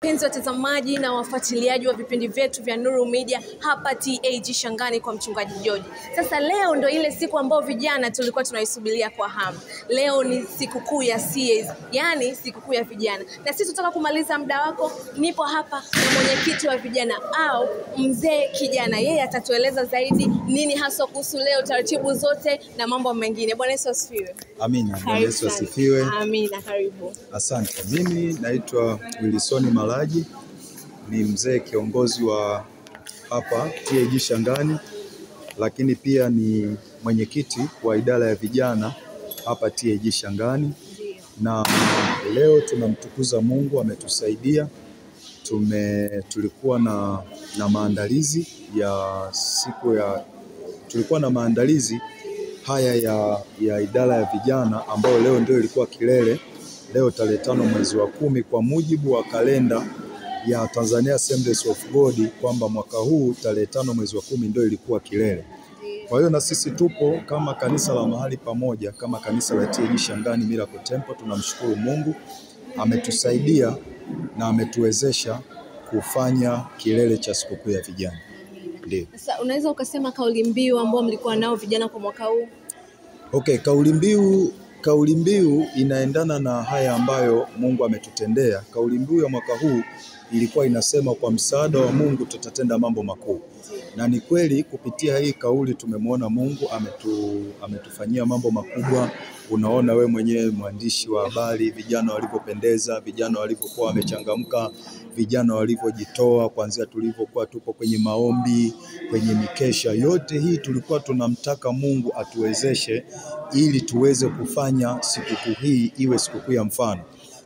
Penzi watazamaji na wafuatiliaji wa vipindi vyetu vya Nuru Media hapa TAG Shangani kwa mchungaji George. Sasa leo ndo ile siku ambayo vijana tulikuwa tunaisubiria kwa hamu. Leo ni sikukuu ya CAs, yani sikukuu ya vijana. Na sisi tutaka kumaliza muda wako, nipo hapa na mwenyekiti wa vijana au mzee kijana. Yeye atatueleza zaidi nini hasa kuhusu leo, taratibu zote na mambo mengine. Bwana Yesu asifiwe. Amina. Bwana Yesu asifiwe. Amina, karibu. Asante. Mimi naitwa Wilson Malaji, ni mzee kiongozi wa hapa TAG Shangani, lakini pia ni mwenyekiti wa idara ya vijana hapa TAG Shangani. Na leo tunamtukuza Mungu, ametusaidia. Tulikuwa na maandalizi ya tulikuwa na maandalizi haya ya idara ya vijana ambayo leo ndio ilikuwa kilele. Leo tarehe 5 mwezi wa 10 kwa mujibu wa kalenda ya Tanzania Assemblies of God, kwamba mwaka huu tarehe 5 mwezi wa 10 ndio ilikuwa kilele. Kwa hiyo na sisi tupo kama kanisa la mahali pamoja, kama kanisa la TAG Shangani Miracle Temple. Tunamshukuru Mungu, ametusaidia na ametuwezesha kufanya kilele cha sikukuu ya vijana. Ndio. Sasa unaweza ukasema kauli mbiu ambao mlikuwa nao vijana kwa mwaka huu? Okay, kauli mbiu inaendana na haya ambayo Mungu ametutendea. Kauli mbiu ya mwaka huu ilikuwa inasema kwa msaada wa Mungu tutatenda mambo makuu. Na ni kweli kupitia hii kauli tumemwona Mungu ametufanyia mambo makubwa. Unaona we mwenyewe mwandishi wa habari, vijana walivyopendeza, vijana walivyokuwa wamechangamka, vijana walivyojitoa kuanzia tulivyokuwa tupo kwenye maombi, kwenye mikesha. Yote hii tulikuwa tunamtaka Mungu atuwezeshe ili tuweze kufanya sikukuu hii iwe sikukuu ya mfano.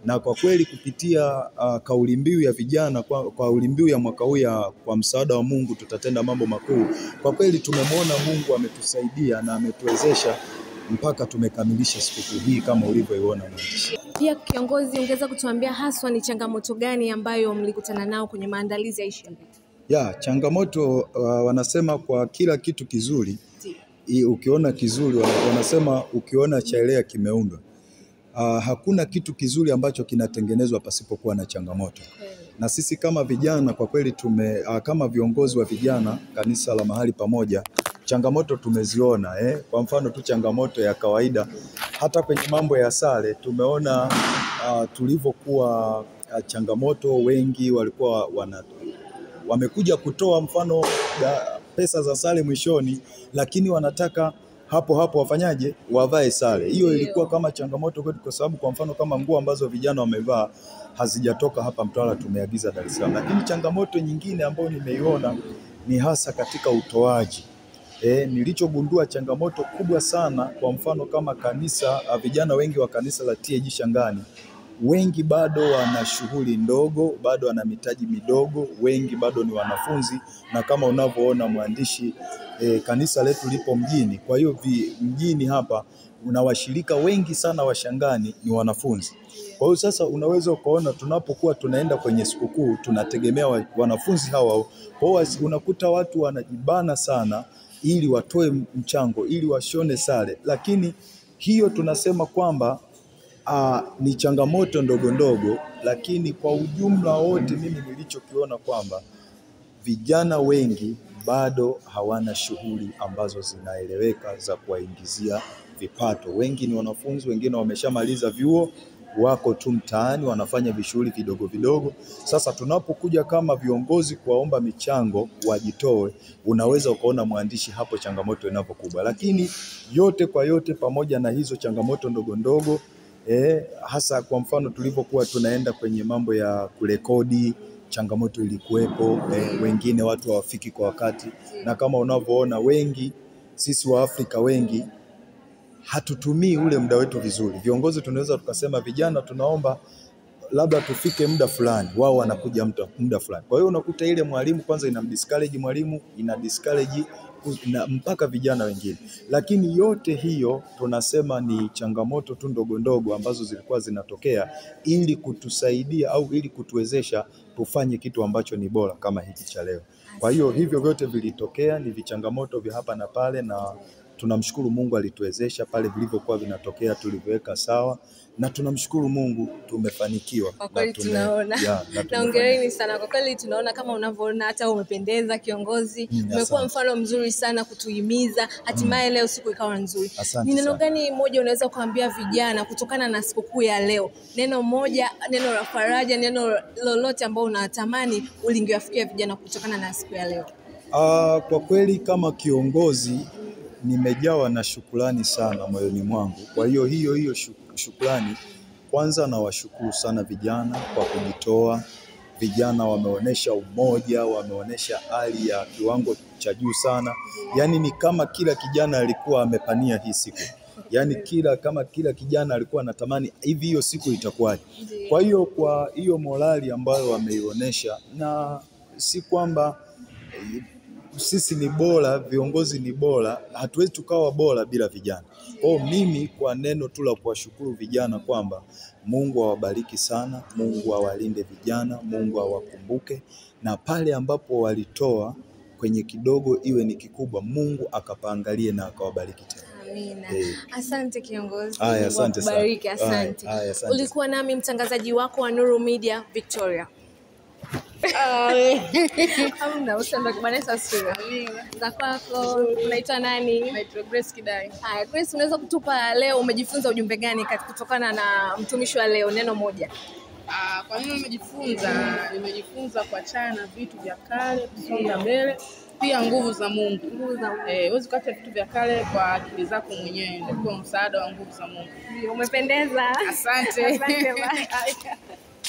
Na kwa kweli kupitia kauli mbiu ya vijana, kauli mbiu ya mwaka huu kwa msaada wa Mungu tutatenda mambo makuu, kwa kweli tumemwona Mungu ametusaidia na ametuwezesha mpaka tumekamilisha sikukuu hii kama ulivyoiona mwandishi. Pia kiongozi, ungeweza kutuambia haswa ni changamoto gani ambayo mlikutana nao kwenye maandalizi ya Isha? Changamoto wanasema kwa kila kitu kizuri, ukiona kizuri wanasema ukiona chaelea kimeundwa. Hakuna kitu kizuri ambacho kinatengenezwa pasipokuwa na changamoto. Na sisi kama vijana kwa kweli kama viongozi wa vijana kanisa la mahali pamoja, changamoto tumeziona. Kwa mfano tu changamoto ya kawaida, hata kwenye mambo ya sare tumeona tulivyokuwa changamoto. Wengi walikuwa wamekuja kutoa mfano pesa za sare mwishoni, lakini wanataka hapo wafanyaje, wavae sare. Hiyo ilikuwa kama changamoto kwetu, kwa sababu kwa mfano kama nguo ambazo vijana wamevaa hazijatoka hapa Mtwara, tumeagiza Dar es Salaam. Lakini changamoto nyingine ambayo nimeiona ni hasa katika utoaji. Nilichogundua changamoto kubwa sana, kwa mfano kama kanisa, vijana wengi wa kanisa la TAG Shangani, wengi bado wana shughuli ndogo, bado wana mitaji midogo, wengi bado ni wanafunzi. Na kama unavyoona mwandishi, kanisa letu lipo mjini. Kwa hiyo mjini hapa una washirika wengi sana wa Shangani ni wanafunzi. Kwa hiyo sasa unaweza ukaona tunapokuwa tunaenda kwenye sikukuu tunategemea wanafunzi hawa. Kwa hiyo unakuta watu wanajibana sana ili watoe mchango, ili washone sare. Lakini hiyo tunasema kwamba ni changamoto ndogo ndogo, lakini kwa ujumla wote mimi nilichokiona kwamba vijana wengi bado hawana shughuli ambazo zinaeleweka za kuwaingizia vipato. Wengi ni wanafunzi, wengine wameshamaliza vyuo, wako tu mtaani wanafanya vishughuli vidogo vidogo. Sasa tunapokuja kama viongozi kuwaomba michango wajitoe, unaweza ukaona mwandishi hapo changamoto inapokuwa. Lakini yote kwa yote, pamoja na hizo changamoto ndogo ndogo, hasa kwa mfano tulivyokuwa tunaenda kwenye mambo ya kurekodi, changamoto ilikuwepo. Wengine watu hawafiki kwa wakati, na kama unavyoona wengi sisi wa Afrika wengi hatutumii ule muda wetu vizuri. Viongozi tunaweza tukasema vijana tunaomba labda tufike muda fulani, wao wanakuja muda fulani. Kwa hiyo unakuta ile mwalimu kwanza inamdiscourage mwalimu, inadiscourage mpaka vijana wengine. Lakini yote hiyo tunasema ni changamoto tu ndogo ndogo ambazo zilikuwa zinatokea ili kutusaidia au ili kutuwezesha tufanye kitu ambacho ni bora kama hiki cha leo. Kwa hiyo hivyo vyote vilitokea, ni vichangamoto vya hapa na pale, na tunamshukuru Mungu alituwezesha pale vilivyokuwa vinatokea tulivyoweka sawa, na tunamshukuru Mungu tumefanikiwa. Kwa kweli tunaona. Na hongereni sana. Kwa kweli tunaona kama unavyoona hata umependeza kiongozi. Umekuwa mfano mzuri sana kutuhimiza. Hatimaye leo siku ikawa nzuri. Ni neno gani moja unaweza kuambia vijana kutokana na sikukuu ya leo? Neno moja, neno la faraja, neno lolote ambao unatamani ulingewafikia vijana kutokana na siku ya leo? Kwa kweli kama kiongozi nimejawa na shukrani sana moyoni mwangu. Kwa hiyo shukrani, kwanza nawashukuru sana vijana kwa kujitoa. Vijana wameonesha umoja, wameonesha hali ya kiwango cha juu sana. Yaani ni kama kila kijana alikuwa amepania hii siku. Yaani kama kila kijana alikuwa anatamani hivi hiyo siku itakuwaje. Kwa hiyo morali ambayo wameionesha, na si kwamba sisi ni bora, viongozi ni bora, hatuwezi tukawa bora bila vijana. Kwa mimi kwa neno tu la kuwashukuru vijana kwamba Mungu awabariki sana, Mungu awalinde vijana, Mungu awakumbuke, na pale ambapo walitoa kwenye kidogo iwe ni kikubwa, Mungu akapaangalie na akawabariki tena. Amina. Asante kiongozi. Asante sana. Asante. Ulikuwa nami mtangazaji wako wa Nuru Media, Victoria. Hamna usendo kibanesa sura. Za kwako unaitwa nani? Naitwa Grace Kidai. Grace, unaweza kutupa leo umejifunza ujumbe gani kutokana na mtumishi wa leo, neno moja? Kwa nini nimejifunza kuachana na vitu vya kale, kusonga mbele, pia nguvu za Mungu. Huwezi kuacha vitu vya kale kwa akili zako mwenyewe, ndio msaada wa nguvu za Mungu. Umependeza. Asante. Asante.